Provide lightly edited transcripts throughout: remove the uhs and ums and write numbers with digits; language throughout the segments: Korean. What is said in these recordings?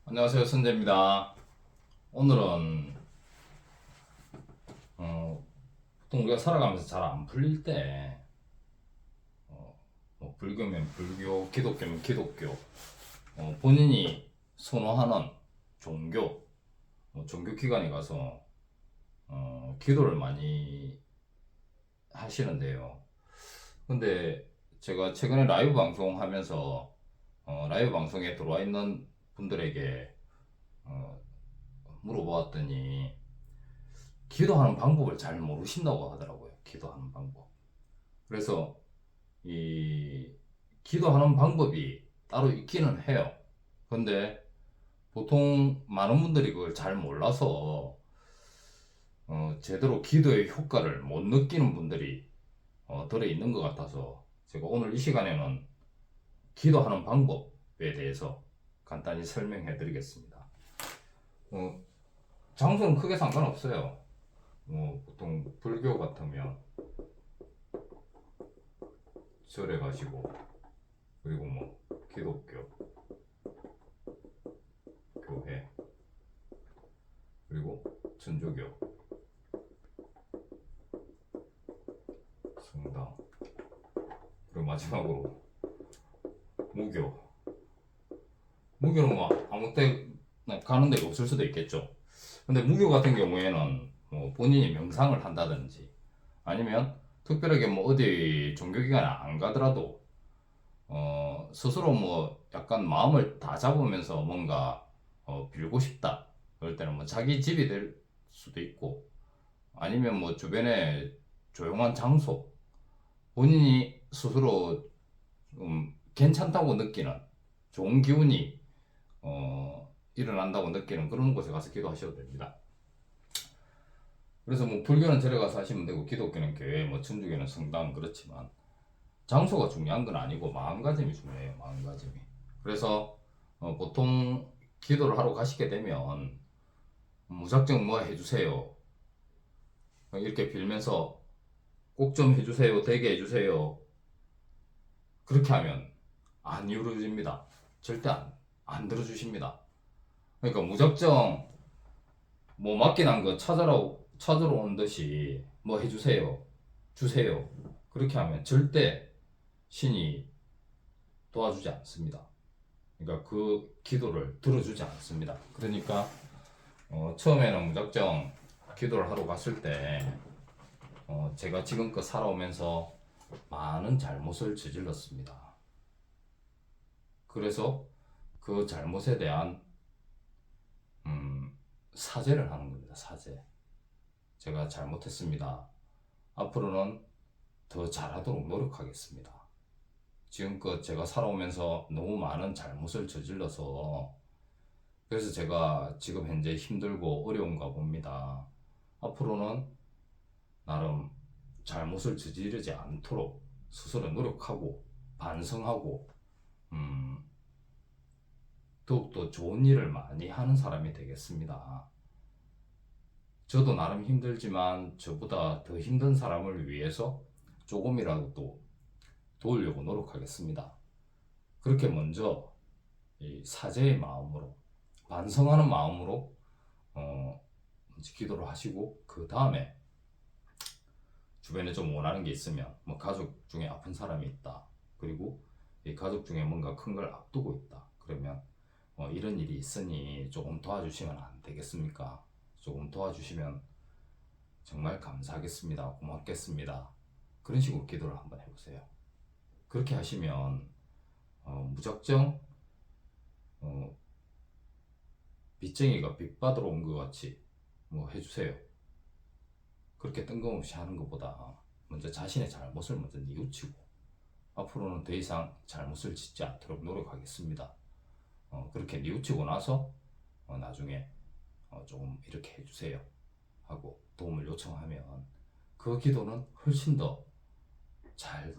안녕하세요, 선재입니다. 오늘은 보통 우리가 살아가면서 잘 안 풀릴 때 뭐 불교면 불교, 기독교면 기독교, 본인이 선호하는 종교, 종교 기관에 가서 기도를 많이 하시는데요. 근데 제가 최근에 라이브 방송하면서 라이브 방송에 들어와 있는 분들에게 어, 물어보았더니 기도하는 방법을 잘 모르신다고 하더라고요. 기도하는 방법. 그래서 이 기도하는 방법이 따로 있기는 해요. 근데 보통 많은 분들이 그걸 잘 몰라서 제대로 기도의 효과를 못 느끼는 분들이 들어 있는 것 같아서 제가 오늘 이 시간에는 기도하는 방법에 대해서 간단히 설명해 드리겠습니다. 어, 장소는 크게 상관없어요. 보통 불교 같으면 절에 가시고, 그리고 뭐 기독교 교회, 그리고 천주교 성당, 그리고 마지막으로 무교. 무교는 뭐 아무 때 가는 데가 없을 수도 있겠죠. 근데 무교 같은 경우에는 뭐 본인이 명상을 한다든지 아니면 특별하게 뭐 어디 종교기관에 안 가더라도 스스로 뭐 약간 마음을 다 잡으면서 뭔가 빌고 싶다 그럴 때는 뭐 자기 집이 될 수도 있고 아니면 뭐 주변에 조용한 장소, 본인이 스스로 괜찮다고 느끼는 좋은 기운이 일어난다고 느끼는 그런 곳에 가서 기도하셔도 됩니다. 그래서 뭐 불교는 절에 가서 하시면 되고 기독교는 교회, 뭐 천주교는 성당 그렇지만 장소가 중요한 건 아니고 마음가짐이 중요해요. 마음가짐이. 그래서 보통 기도를 하러 가시게 되면 무작정 뭐 해주세요. 이렇게 빌면서 꼭 좀 해주세요. 되게 해주세요. 그렇게 하면 안 이루어집니다. 절대 안 들어주십니다. 그러니까 무작정 뭐 맡겨난 거 찾으러 온 듯이 뭐 해주세요. 주세요. 그렇게 하면 절대 신이 도와주지 않습니다. 그러니까 그 기도를 들어주지 않습니다. 그러니까 처음에는 무작정 기도를 하러 갔을 때 제가 지금껏 살아오면서 많은 잘못을 저질렀습니다. 그래서 그 잘못에 대한 사죄를 하는 겁니다. 사죄. 제가 잘못했습니다. 앞으로는 더 잘하도록 노력하겠습니다. 지금껏 제가 살아오면서 너무 많은 잘못을 저질러서 그래서 제가 지금 현재 힘들고 어려운가 봅니다. 앞으로는 나름 잘못을 저지르지 않도록 스스로 노력하고 반성하고 더욱더 좋은 일을 많이 하는 사람이 되겠습니다. 저도 나름 힘들지만 저보다 더 힘든 사람을 위해서 조금이라도 도우려고 노력하겠습니다. 그렇게 먼저 이 사죄의 마음으로 반성하는 마음으로 먼저 기도를 하시고 그 다음에 주변에 좀 원하는 게 있으면 뭐 가족 중에 아픈 사람이 있다. 그리고 이 가족 중에 뭔가 큰 걸 앞두고 있다. 그러면 이런 일이 있으니 조금 도와주시면 안 되겠습니까? 조금 도와주시면 정말 감사하겠습니다. 고맙겠습니다. 그런 식으로 기도를 한번 해보세요. 그렇게 하시면 무작정 빚쟁이가 빚 받으러 온 것 같이 뭐 해주세요. 그렇게 뜬금없이 하는 것보다 먼저 자신의 잘못을 먼저 뉘우치고 앞으로는 더 이상 잘못을 짓지 않도록 노력하겠습니다. 그렇게 뉘우치고 나서 나중에 조금 이렇게 해주세요 하고 도움을 요청하면 그 기도는 훨씬 더 잘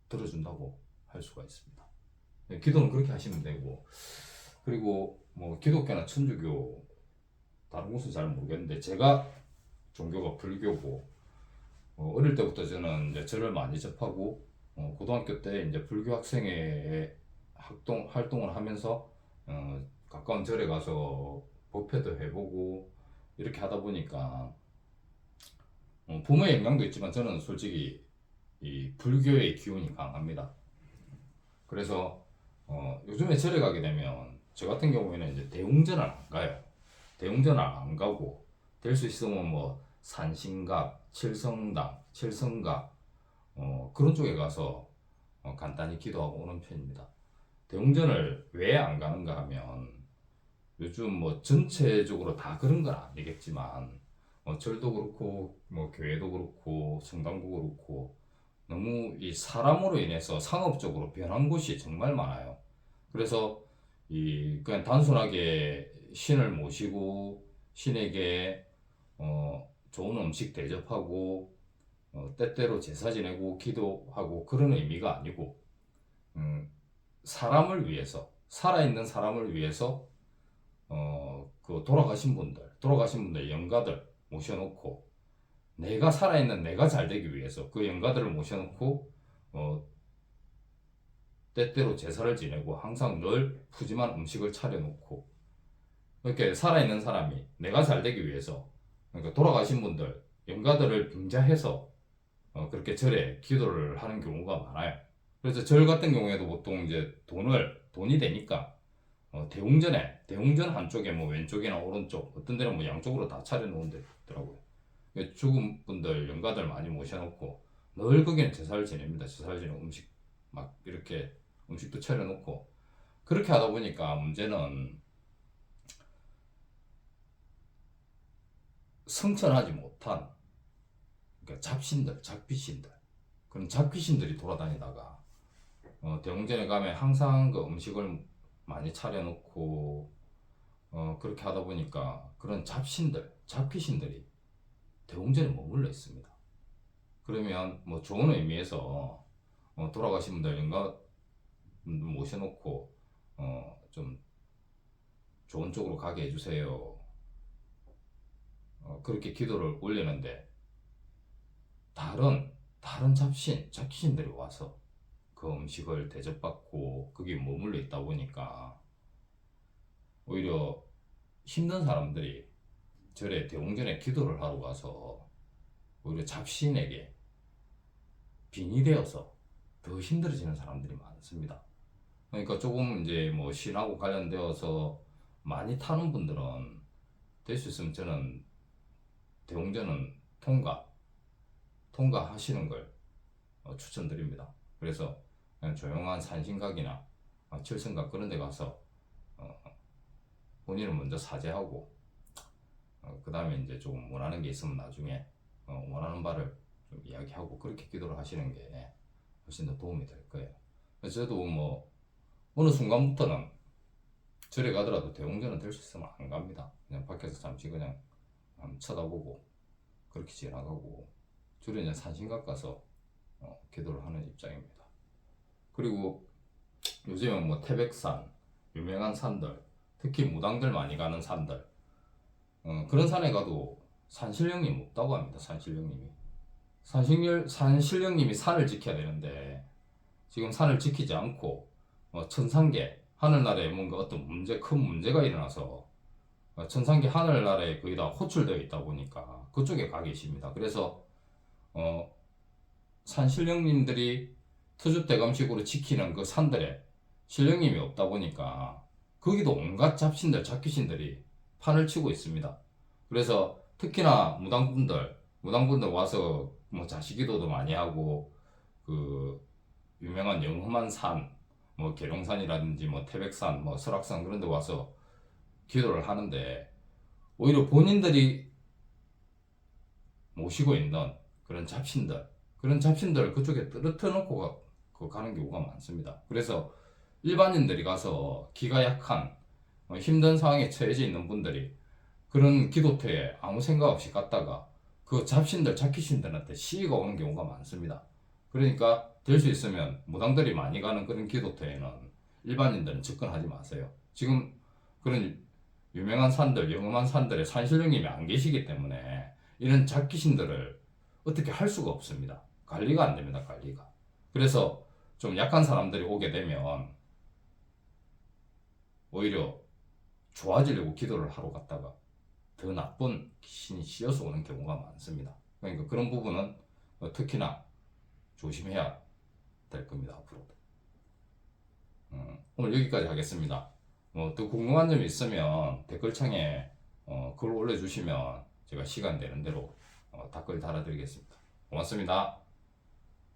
들어준다고 할 수가 있습니다. 기도는 그렇게 하시면 되고 그리고 뭐 기독교나 천주교 다른 곳은 잘 모르겠는데 제가 종교가 불교고 어릴 때부터 저는 이제 절을 많이 접하고 고등학교 때 이제 불교 학생회 활동을 하면서 가까운 절에 가서 법회도 해보고 이렇게 하다 보니까 부모의 영향도 있지만 저는 솔직히 이 불교의 기운이 강합니다. 그래서 요즘에 절에 가게 되면 저 같은 경우에는 이제 대웅전을 안 가요. 대웅전을 안 가고 될 수 있으면 뭐 산신각, 칠성당, 칠성각 그런 쪽에 가서 간단히 기도하고 오는 편입니다. 대웅전을 왜 안 가는가 하면 요즘 뭐 전체적으로 다 그런 건 아니겠지만 절도 그렇고 뭐 교회도 그렇고 성당도 그렇고 너무 이 사람으로 인해서 상업적으로 변한 곳이 정말 많아요. 그래서 이 그냥 단순하게 신을 모시고 신에게 좋은 음식 대접하고 때때로 제사 지내고 기도하고 그런 의미가 아니고 음, 사람을 위해서 살아있는 사람을 위해서 그 돌아가신 분들 영가들 모셔놓고 내가 살아있는 내가 잘 되기 위해서 그 영가들을 모셔놓고 때때로 제사를 지내고 항상 늘 푸짐한 음식을 차려놓고 이렇게 살아있는 사람이 내가 잘 되기 위해서 그러니까 돌아가신 분들 영가들을 빙자해서 그렇게 절에 기도를 하는 경우가 많아요. 그래서 절 같은 경우에도 보통 이제 돈이 되니까 대웅전 한쪽에 뭐 왼쪽이나 오른쪽 어떤 데는 뭐 양쪽으로 다 차려놓은 데 있더라고요. 죽은 분들 영가들 많이 모셔놓고 늘 거기는 제사를 지냅니다. 제사를 지내고 음식 막 이렇게 음식도 차려놓고 그렇게 하다 보니까 문제는 성천하지 못한 그러니까 잡귀신들 그런 잡귀신들이 돌아다니다가 대웅전에 가면 항상 그 음식을 많이 차려놓고 그렇게 하다 보니까 그런 잡귀신들이 대웅전에 머물러 있습니다. 그러면 뭐 좋은 의미에서 돌아가신 분들 영가 모셔놓고 좀 좋은 쪽으로 가게 해주세요. 그렇게 기도를 올리는데 다른 잡귀신들이 와서 그 음식을 대접받고 거기 머물러 있다 보니까 오히려 힘든 사람들이 절에 대웅전에 기도를 하러 가서 오히려 잡신에게 빙의 되어서 더 힘들어지는 사람들이 많습니다. 그러니까 조금 이제 뭐 신하고 관련되어서 많이 타는 분들은 될 수 있으면 저는 대웅전은 통과하시는 걸 추천드립니다. 그래서 그냥 조용한 산신각이나 칠성각 그런 데 가서 본인을 먼저 사죄하고 그 다음에 이제 조금 원하는 게 있으면 나중에 원하는 바를 좀 이야기하고 그렇게 기도를 하시는 게 훨씬 더 도움이 될 거예요. 그래서 저도 뭐 어느 순간부터는 절에 가더라도 대웅전은 될 수 있으면 안 갑니다. 그냥 밖에서 잠시 그냥 쳐다보고 그렇게 지나가고 주로 이제 산신각 가서 기도를 하는 입장입니다. 그리고 요즘은 뭐 태백산, 유명한 산들, 특히 무당들 많이 가는 산들 그런 산에 가도 산신령님 없다고 합니다. 산신령님이 산을 지켜야 되는데 지금 산을 지키지 않고 천상계 하늘나라에 뭔가 어떤 큰 문제가 일어나서 천상계 하늘나라에 거의 다 호출되어 있다 보니까 그쪽에 가 계십니다. 그래서 산신령님들이 터줏대감식으로 지키는 그 산들에 신령님이 없다 보니까 거기도 온갖 잡귀신들이 판을 치고 있습니다. 그래서 특히나 무당분들 와서 뭐 자식기도도 많이 하고 그 유명한 영험한 산, 뭐 계룡산이라든지 뭐 태백산, 뭐 설악산 그런 데 와서 기도를 하는데 오히려 본인들이 모시고 있는 그런 잡신들 그쪽에 떨어뜨려 놓고 가는 경우가 많습니다. 그래서 일반인들이 가서 기가 약한 힘든 상황에 처해져 있는 분들이 그런 기도터에 아무 생각 없이 갔다가 그 잡귀신들한테 시비가 오는 경우가 많습니다. 그러니까 될 수 있으면 무당들이 많이 가는 그런 기도터에는 일반인들은 접근하지 마세요. 지금 그런 유명한 산들, 영험한 산들에 산신령님이 안 계시기 때문에 이런 잡귀신들을 어떻게 할 수가 없습니다. 관리가 안 됩니다. 관리가. 그래서 좀 약한 사람들이 오게 되면 오히려 좋아지려고 기도를 하러 갔다가 더 나쁜 신이 씌어서 오는 경우가 많습니다. 그러니까 그런 부분은 특히나 조심해야 될 겁니다. 앞으로도. 오늘 여기까지 하겠습니다. 또 궁금한 점이 있으면 댓글창에 글 올려주시면 제가 시간 되는 대로 댓글 달아드리겠습니다. 고맙습니다.